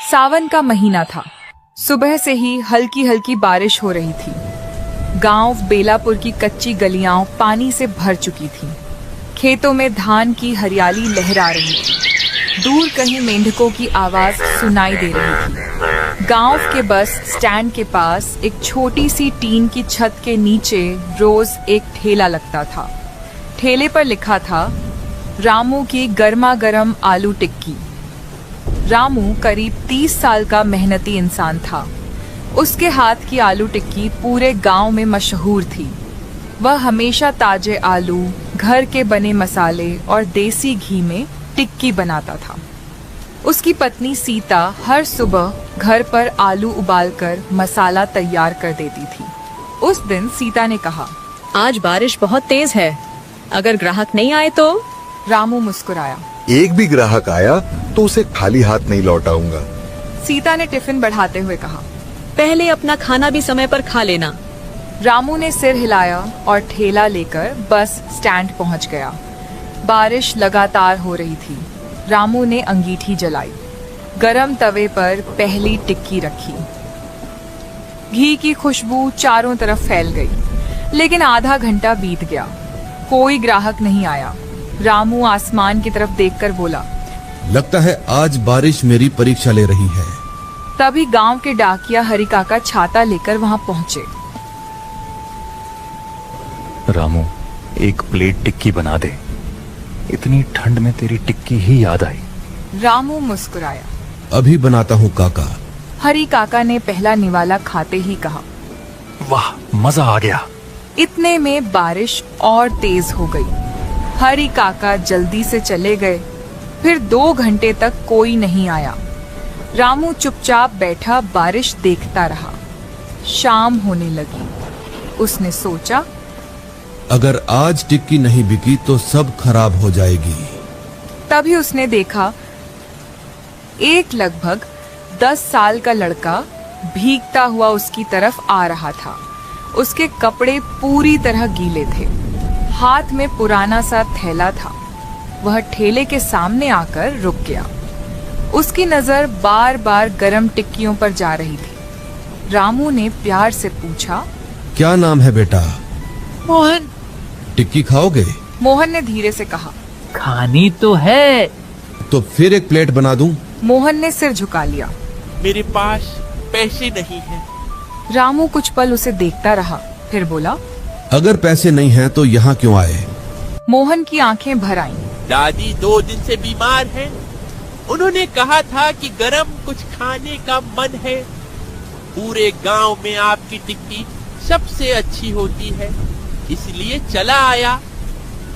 सावन का महीना था। सुबह से ही हल्की हल्की बारिश हो रही थी। गांव बेलापुर की कच्ची गलियां पानी से भर चुकी थीं। खेतों में धान की हरियाली लहरा रही थी। दूर कहीं मेंढकों की आवाज सुनाई दे रही थी। गांव के बस स्टैंड के पास एक छोटी सी टीन की छत के नीचे रोज एक ठेला लगता था। ठेले पर लिखा था रामू की गर्मा गर्म आलू टिक्की। रामू करीब 30 साल का मेहनती इंसान था। उसके हाथ की आलू टिक्की पूरे गांव में मशहूर थी। वह हमेशा ताजे आलू, घर के बने मसाले और देसी घी में टिक्की बनाता था। उसकी पत्नी सीता हर सुबह घर पर आलू उबालकर मसाला तैयार कर देती थी। उस दिन सीता ने कहा, आज बारिश बहुत तेज है, अगर ग्राहक नहीं आए तो? रामू मुस्कुराया। एक भी ग्राहक आया तो उसे खाली हाथ नहीं लौटाऊंगा। सीता ने टिफिन बढ़ाते हुए कहा, पहले अपना खाना भी समय पर खा लेना। रामू ने सिर हिलाया और ठेला लेकर बस स्टैंड पहुंच गया। बारिश लगातार हो रही थी। रामू ने अंगीठी जलाई, गरम तवे पर पहली टिक्की रखी। घी की खुशबू चारों तरफ फैल गई, लेकिन आधा घंटा बीत गया, कोई ग्राहक नहीं आया। रामू आसमान की तरफ देखकर बोला, लगता है आज बारिश मेरी परीक्षा ले रही है। तभी गांव के डाकिया हरि काका छाता लेकर वहां पहुंचे। रामू, एक प्लेट टिक्की बना दे, इतनी ठंड में तेरी टिक्की ही याद आई। रामू मुस्कुराया। अभी बनाता हूँ काका। हरि काका ने पहला निवाला खाते ही कहा, वाह, मजा आ गया। इतने में बारिश और तेज हो गई। हरि काका जल्दी से चले गए। फिर 2 घंटे तक कोई नहीं आया। रामू चुपचाप बैठा बारिश देखता रहा। शाम होने लगी। उसने सोचा, अगर आज टिक्की नहीं बिकी तो सब खराब हो जाएगी। तभी उसने देखा एक लगभग 10 साल का लड़का भीगता हुआ उसकी तरफ आ रहा था। उसके कपड़े पूरी तरह गीले थे, हाथ में पुराना सा थैला था। वह ठेले के सामने आकर रुक गया। उसकी नजर बार बार गरम टिक्कियों पर जा रही थी। रामू ने प्यार से पूछा, क्या नाम है बेटा? मोहन। टिक्की खाओगे? मोहन ने धीरे से कहा। खानी तो है। तो फिर एक प्लेट बना दूं? मोहन ने सिर झुका लिया। मेरे पास पैसे नहीं हैं। रामू कुछ पल उसे देखता रहा, फिर बोला, अगर पैसे नहीं हैं तो यहाँ क्यों आए? मोहन की आंखें भर आईं। दादी 2 दिन से बीमार हैं। उन्होंने कहा था कि गरम कुछ खाने का मन है। पूरे गांव में आपकी टिक्की सबसे अच्छी होती है, इसलिए चला आया।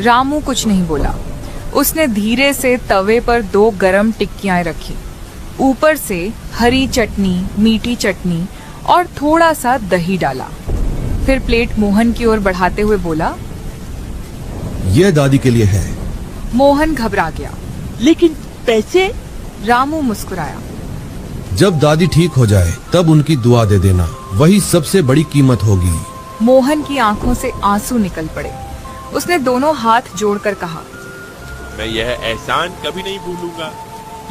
रामू कुछ नहीं बोला। उसने धीरे से तवे पर 2 गरम टिक्कियां रखी। ऊपर से हरी चटनी, मीठी चटनी और थोड़ा सा दही डाला। फिर प्लेट मोहन की ओर बढ़ाते हुए बोला, ये दादी के लिए है। मोहन घबरा गया। लेकिन पैसे? रामू मुस्कुराया। जब दादी ठीक हो जाए तब उनकी दुआ दे देना, वही सबसे बड़ी कीमत होगी। मोहन की आंखों से आंसू निकल पड़े। उसने दोनों हाथ जोड़कर कहा, मैं यह एहसान कभी नहीं भूलूंगा।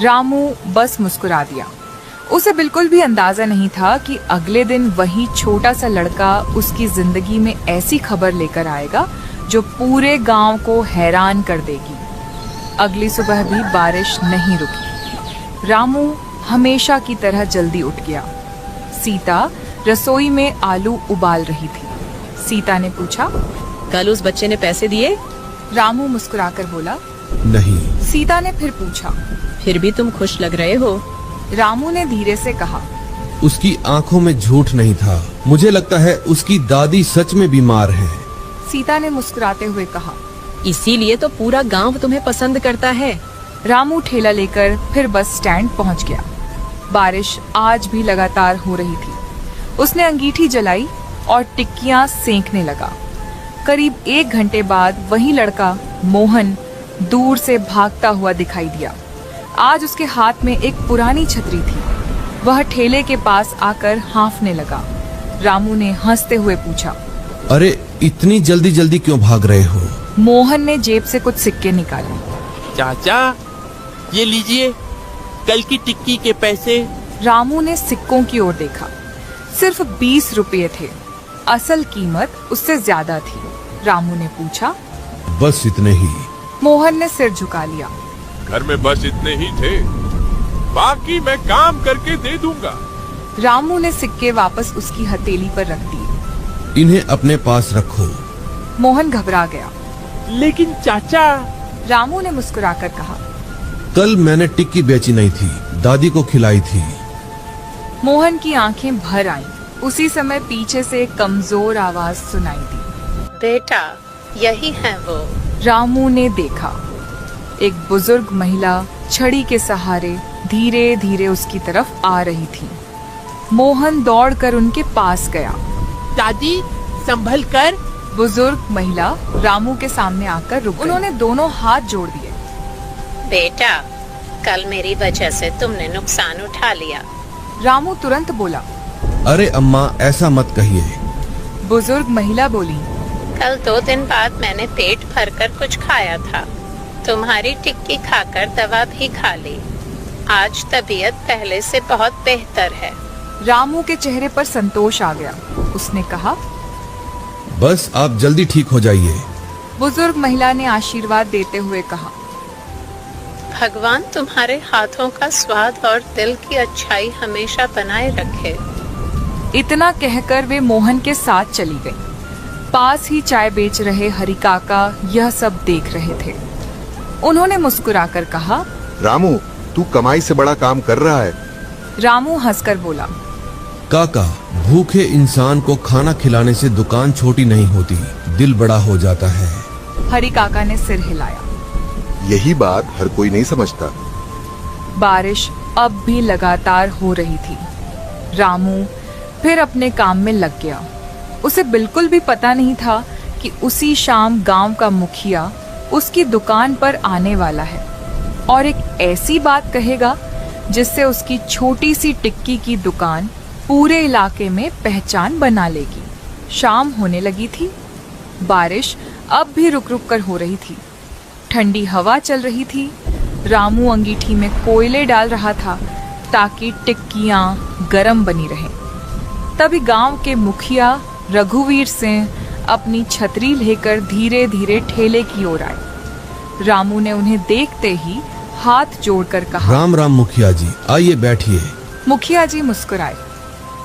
रामू बस मुस्कुरा दिया। उसे बिल्कुल भी अंदाजा नहीं था कि अगले दिन वही छोटा सा लड़का उसकी जिंदगी में ऐसी खबर लेकर आएगा जो पूरे गांव को हैरान कर देगी। अगली सुबह भी बारिश नहीं रुकी। रामू हमेशा की तरह जल्दी उठ गया। सीता रसोई में आलू उबाल रही थी। सीता ने पूछा, कल उस बच्चे ने पैसे दिए? रामू मुस्कुराकर बोला, नहीं। सीता ने फिर पूछा, फिर भी तुम खुश लग रहे हो। रामू ने धीरे से कहा, उसकी आंखों में झूठ नहीं था। मुझे लगता है उसकी दादी सच में बीमार है। सीता ने मुस्कुराते हुए कहा, इसीलिए तो पूरा गांव तुम्हें पसंद करता है। रामू ठेला लेकर फिर बस स्टैंड पहुंच गया। बारिश आज भी लगातार हो रही थी। उसने अंगीठी जलाई और टिक्कियां सेंकने लगा। करीब 1 घंटे बाद वही लड़का मोहन दूर से भागता हुआ दिखाई दिया। आज उसके हाथ में एक पुरानी छतरी थी। वह ठेले के पास आकर हाँफने लगा। रामू ने हंसते हुए पूछा, अरे इतनी जल्दी जल्दी क्यों भाग रहे हो? मोहन ने जेब से कुछ सिक्के निकाले। चाचा, ये लीजिए, कल की टिक्की के पैसे। रामू ने सिक्कों की ओर देखा। सिर्फ 20 रुपये थे। असल कीमत उससे ज्यादा थी। रामू ने पूछा। बस इतने ही। मोहन ने सिर झुका लिया। घर में बस इतने ही थे, बाकी मैं काम करके दे दूंगा। रामू ने सिक्के वापस उसकी हथेली पर रख दिए। इन्हें अपने पास रखो। मोहन घबरा गया। लेकिन चाचा। रामू ने मुस्कुराकर कहा। कल मैंने टिक्की बेची नहीं थी, दादी को खिलाई थी। मोहन की आंखें भर आईं। उसी समय पीछे से एक कमजोर आवाज सुनाई दी। बेटा, यही है वो। रामू ने देखा। एक बुजुर्ग महिला छड़ी के सहारे धीरे धीरे उसकी तरफ आ रही थी। मोहन दौड़कर उनके पास गया। दादी, संभल कर। बुजुर्ग महिला रामू के सामने आकर रुक गई। उन्होंने दोनों हाथ जोड़ दिए। बेटा, कल मेरी वजह से तुमने नुकसान उठा लिया। रामू तुरंत बोला। अरे अम्मा, ऐसा मत कहिए। बुजुर्ग महिला बोली। कल 2 दिन बाद मैंने पेट भरकर कुछ खाया था। तुम्हारी टिक्की खाकर दवा भी खा ली। आज तबीयत पहले से बहुत बेहतर है। रामू के चेहरे पर संतोष आ गया। उसने कहा। बस आप जल्दी ठीक हो जाइए। बुजुर्ग महिला ने आशीर्वाद देते हुए कहा। भगवान तुम्हारे हाथों का स्वाद और दिल की अच्छाई हमेशा बनाए रखे। इतना कहकर वे मोहन के साथ चली गई। पास ही चाय बेच रहे हरि काका यह सब देख रहे थे। उन्होंने मुस्कुराकर कहा। रामू, तू कमाई से बड़ा काम कर रहा है। रामू हंसकर बोला। काका, भूखे इंसान को खाना खिलाने से दुकान छोटी नहीं होती, दिल बड़ा हो जाता है। हरि काका ने सिर हिलाया। यही बात हर कोई नहीं समझता। बारिश अब भी लगातार हो रही थी। रामू फिर अपने काम में लग गया। उसे बिल्कुल भी पता नहीं था कि उसी शाम गांव का मुखिया उसकी दुकान पर आने वाला है और एक ऐसी बात कहेगा जिससे उसकी छोटी सी टिक्की की दुकान पूरे इलाके में पहचान बना लेगी। शाम होने लगी थी। बारिश अब भी रुक रुक कर हो रही थी। ठंडी हवा चल रही थी। रामू अंगीठी में कोयले डाल रहा था ताकि टिक्कियां गरम बनी रहें। तभी गांव के मुखिया रघुवीर सिंह अपनी छतरी लेकर धीरे धीरे ठेले की ओर आए। रामू ने उन्हें देखते ही हाथ जोड़कर कहा। राम राम मुखिया जी, आइए बैठिए। मुखिया जी मुस्कुराए।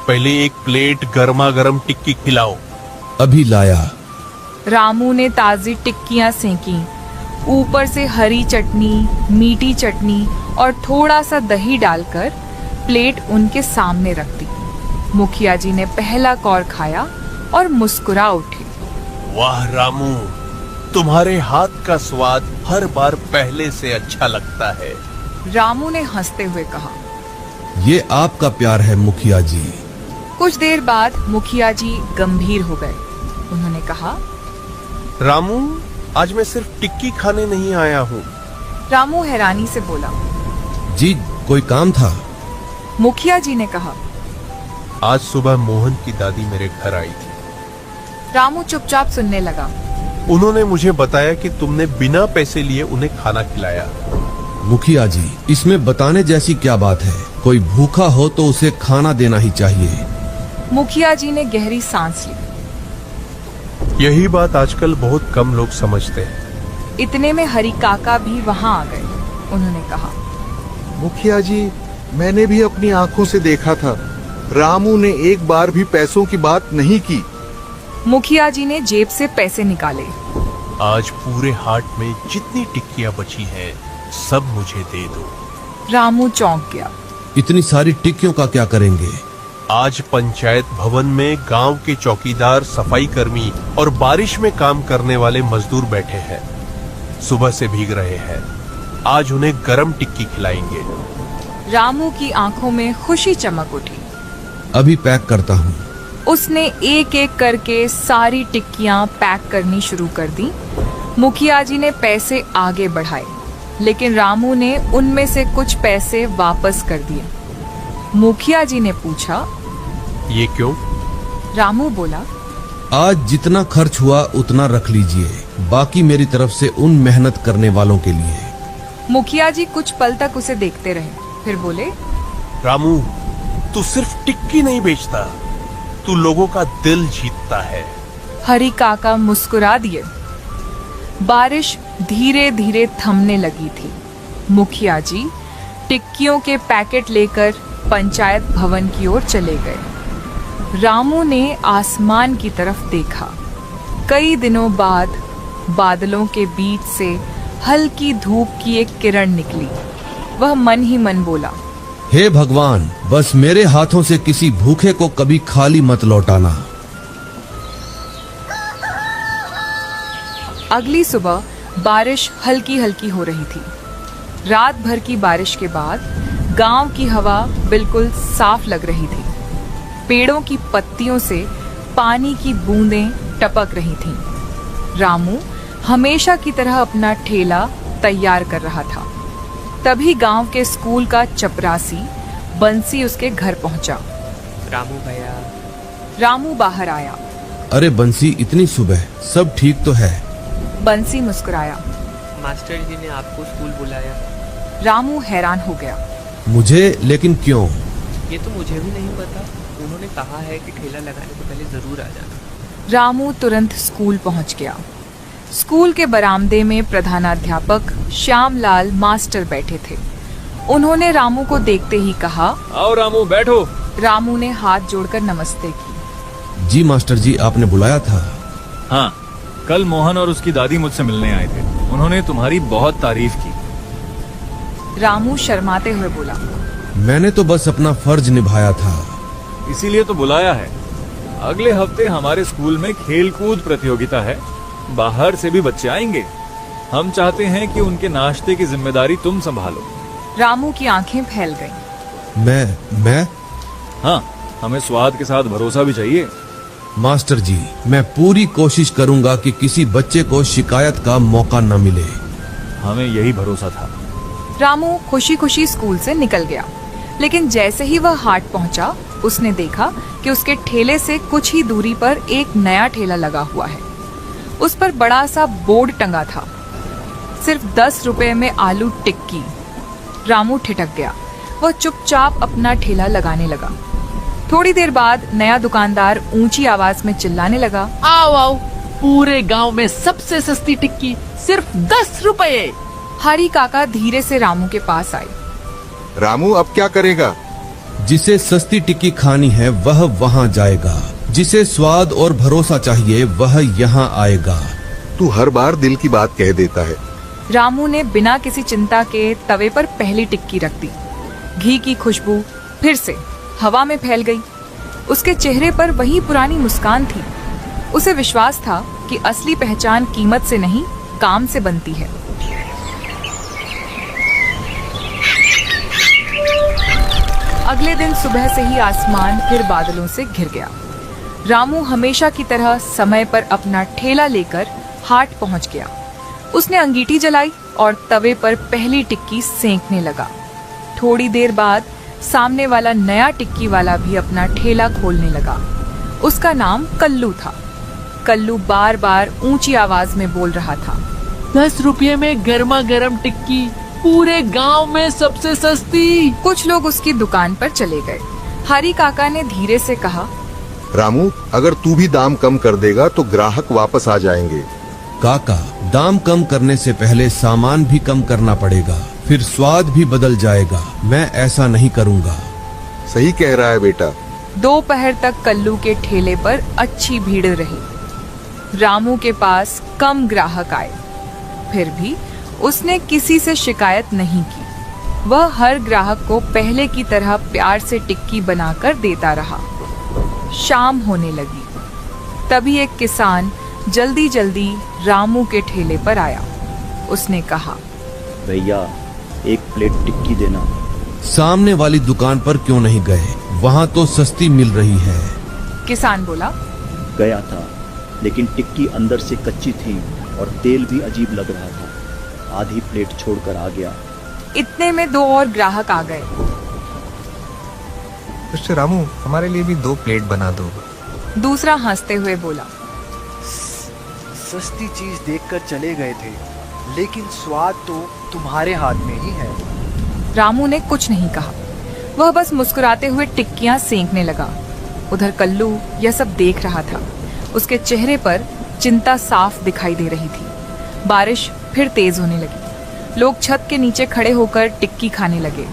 पहले एक प्लेट गर्मा गर्म टिक्की खिलाओ। अभी लाया। रामू ने ताजी टिक्कियां सेंकी। ऊपर से हरी चटनी, मीठी चटनी और थोड़ा सा दही डालकर प्लेट उनके सामने रख दी। मुखिया जी ने पहला कौर खाया और मुस्कुरा उठे। वाह रामू, तुम्हारे हाथ का स्वाद हर बार पहले से अच्छा लगता है। रामू ने हंसते हुए कहा। ये आपका प्यार है मुखिया जी। कुछ देर बाद मुखिया जी गंभीर हो गए। उन्होंने कहा। रामू, आज मैं सिर्फ टिक्की खाने नहीं आया हूँ। रामू हैरानी से बोला। जी, कोई काम था? मुखिया जी ने कहा। आज सुबह मोहन की दादी मेरे घर आई थी। रामू चुपचाप सुनने लगा। उन्होंने मुझे बताया कि तुमने बिना पैसे लिए उन्हें खाना खिलाया। मुखिया जी, इसमें बताने जैसी क्या बात है? कोई भूखा हो तो उसे खाना देना ही चाहिए। मुखिया जी ने गहरी सांस ली। यही बात आजकल बहुत कम लोग समझते हैं। इतने में हरि काका भी वहां आ गए। उन्होंने कहा। मुखिया जी, मैंने भी अपनी आंखों से देखा था। रामू ने एक बार भी पैसों की बात नहीं की। मुखिया जी ने जेब से पैसे निकाले। आज पूरे हाट में जितनी टिक्कियां बची हैं, सब मुझे दे दो। रामू चौंक गया। इतनी सारी टिक्कियों का क्या करेंगे? आज पंचायत भवन में गांव के चौकीदार, सफाई कर्मी और बारिश में काम करने वाले मजदूर बैठे हैं। सुबह से भीग रहे हैं। आज उन्हें गरम टिक्की खिलाएंगे। रामू की आंखों में खुशी चमक उठी। अभी पैक करता हूँ। उसने एक एक करके सारी टिक्कियां पैक करनी शुरू कर दी। मुखिया जी ने पैसे आगे बढ़ाए, लेकिन रामू ने उनमें से कुछ पैसे वापस कर दिए। मुखिया जी ने पूछा। ये क्यों? रामू बोला। आज जितना खर्च हुआ उतना रख लीजिए, बाकी मेरी तरफ से उन मेहनत करने वालों के लिए। मुखिया जी कुछ पल तक उसे देखते रहे, फिर बोले। रामू, तू सिर्फ टिक्की नहीं बेचता, तू लोगों का दिल जीतता है। हरी काका मुस्कुरा दिए। बारिश धीरे धीरे थमने लगी थी। मुखिया जी टिक्कियों के पैकेट लेकर पंचायत भवन की ओर चले गए। रामू ने आसमान की तरफ देखा। कई दिनों बाद बादलों के बीच से हल्की धूप की एक किरण निकली। वह मन ही मन बोला, हे भगवान, बस मेरे हाथों से किसी भूखे को कभी खाली मत लौटाना। अगली सुबह बारिश हल्की हल्की हो रही थी। रात भर की बारिश के बाद गांव की हवा बिल्कुल साफ लग रही थी। पेड़ों की पत्तियों से पानी की बूंदें टपक रही थीं। रामू हमेशा की तरह अपना ठेला तैयार कर रहा था। तभी गांव के स्कूल का चपरासी बंसी उसके घर पहुंचा। रामू भैया। रामू बाहर आया। अरे बंसी, इतनी सुबह सब ठीक तो है? बंसी मुस्कुराया। मास्टर जी ने आपको स्कूल बुलाया। रामू हैरान हो गया। मुझे? लेकिन क्यों? ये तो मुझे भी नहीं पता। उन्होंने कहा है कि ठेला लगाने से पहले जरूर आ जाना। रामू तुरंत स्कूल पहुंच गया। स्कूल के बरामदे में प्रधानाध्यापक श्यामलाल मास्टर बैठे थे। उन्होंने रामू को देखते ही कहा, आओ रामू, बैठो। रामू ने हाथ जोड़कर नमस्ते की। जी मास्टर जी, आपने बुलाया था? हाँ, कल मोहन और उसकी दादी मुझसे मिलने आए थे। उन्होंने तुम्हारी बहुत तारीफ की। रामू शर्माते हुए बोला, मैंने तो बस अपना फर्ज निभाया था। इसीलिए तो बुलाया है। अगले हफ्ते हमारे स्कूल में खेलकूद प्रतियोगिता है। बाहर से भी बच्चे आएंगे। हम चाहते हैं कि उनके नाश्ते की जिम्मेदारी तुम संभालो। रामू की आंखें फैल गईं। मैं? हाँ, हमें स्वाद के साथ भरोसा भी चाहिए। मास्टर जी, मैं पूरी कोशिश करूंगा कि किसी बच्चे को शिकायत का मौका न मिले। हमें यही भरोसा था। रामू खुशी खुशी स्कूल से निकल गया। लेकिन जैसे ही वह हाट पहुंचा, उसने देखा कि उसके ठेले से कुछ ही दूरी पर एक नया ठेला लगा हुआ है। उस पर बड़ा सा बोर्ड टंगा था, सिर्फ 10 रुपए में आलू टिक्की। रामू ठिठक गया। वह चुपचाप अपना ठेला लगाने लगा। थोड़ी देर बाद नया दुकानदार ऊंची आवाज में चिल्लाने लगा, आओ आओ, पूरे गांव में सबसे सस्ती टिक्की सिर्फ 10 रुपए। हरी काका धीरे से रामू के पास आए। रामू अब क्या करेगा? जिसे सस्ती टिक्की खानी है वह वहाँ जाएगा। जिसे स्वाद और भरोसा चाहिए वह यहाँ आएगा। तू हर बार दिल की बात कह देता है। रामू ने बिना किसी चिंता के तवे पर पहली टिक्की रख दी। घी की खुशबू फिर से हवा में फैल गई। उसके चेहरे पर वही पुरानी मुस्कान थी। उसे विश्वास था कि असली पहचान कीमत से नहीं, काम से बनती है। अगले दिन सुबह से ही आसमान फिर बादलों से घिर गया। रामू हमेशा की तरह समय पर अपना ठेला लेकर हाट पहुंच गया। उसने अंगीठी जलाई और तवे पर पहली टिक्की सेंकने लगा। थोड़ी देर बाद सामने वाला नया टिक्की वाला भी अपना ठेला खोलने लगा। उसका नाम कल्लू था। कल्लू बार बार ऊंची आवाज में बोल रहा था, 10 रुपये में गर्मा गर्म टिक्की, पूरे गांव में सबसे सस्ती। कुछ लोग उसकी दुकान पर चले गए। हरी काका ने धीरे से कहा, रामू, अगर तू भी दाम कम कर देगा तो ग्राहक वापस आ जाएंगे। काका, दाम कम करने से पहले सामान भी कम करना पड़ेगा, फिर स्वाद भी बदल जाएगा। मैं ऐसा नहीं करूँगा। सही कह रहा है बेटा। दोपहर तक कल्लू के ठेले पर अच्छी भीड़ रही। रामू के पास कम ग्राहक आए, फिर भी उसने किसी से शिकायत नहीं की। वह हर ग्राहक को पहले की तरह प्यार से टिक्की बनाकर देता रहा। शाम होने लगी। तभी एक किसान जल्दी जल्दी रामू के ठेले पर आया। उसने कहा, भैया, एक प्लेट टिक्की देना। सामने वाली दुकान पर क्यों नहीं गए? वहाँ तो सस्ती मिल रही है। किसान बोला, गया था, लेकिन टिक्की अंदर से कच्ची थी और तेल भी अजीब लग रहा था। आधी प्लेट छोड़कर आ गया। इतने में 2 और ग्राहक आ गए। मिस्टर रामू, हमारे लिए भी 2 प्लेट बना दो। दूसरा हंसते हुए बोला, सस्ती चीज देखकर चले गए थे, लेकिन स्वाद तो तुम्हारे हाथ में ही है। रामू ने कुछ नहीं कहा। वह बस मुस्कुराते हुए टिक्कियां सेंकने लगा। उधर कल्लू यह सब देख रहा था। उसके चेहरे पर चिंता साफ दिखाई दे रही थी। बारिश फिर तेज होने लगी। लोग छत के नीचे खड़े होकर टिक्की खाने लगे।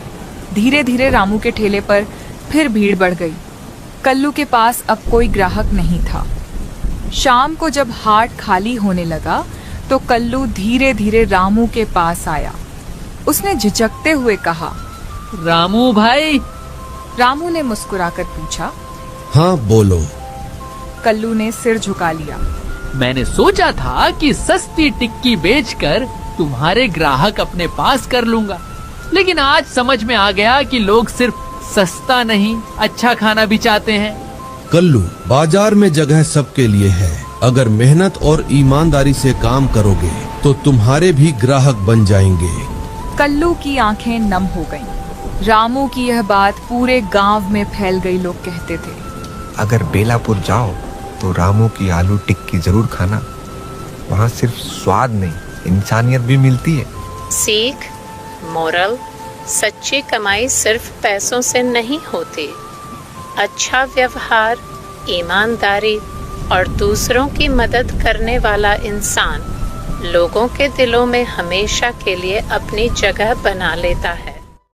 धीरे धीरे रामू के ठेले पर फिर भीड़ बढ़ गई। कल्लू के पास अब कोई ग्राहक नहीं था। शाम को जब हाट खाली होने लगा तो कल्लू धीरे धीरे रामू के पास आया। उसने झिझकते हुए कहा, रामू भाई। रामू ने मुस्कुराकर पूछा। हाँ बोलो। कल्लू ने सिर झुका लिया। मैंने सोचा था कि सस्ती टिक्की बेचकर तुम्हारे ग्राहक अपने पास कर लूंगा, लेकिन आज समझ में आ गया कि लोग सिर्फ सस्ता नहीं अच्छा खाना भी चाहते हैं। कल्लू, बाजार में जगह सबके लिए है। अगर मेहनत और ईमानदारी से काम करोगे तो तुम्हारे भी ग्राहक बन जाएंगे। कल्लू की आंखें नम हो गईं। रामू की यह बात पूरे गांव में फैल गई। लोग कहते थे, अगर बेलापुर जाओ तो रामू की आलू टिक्की जरूर खाना। वहाँ सिर्फ स्वाद नहीं, इंसानियत भी मिलती है। सीख, मोरल, सच्ची कमाई सिर्फ पैसों से नहीं होती। अच्छा व्यवहार, ईमानदारी और दूसरों की मदद करने वाला इंसान लोगों के दिलों में हमेशा के लिए अपनी जगह बना लेता है।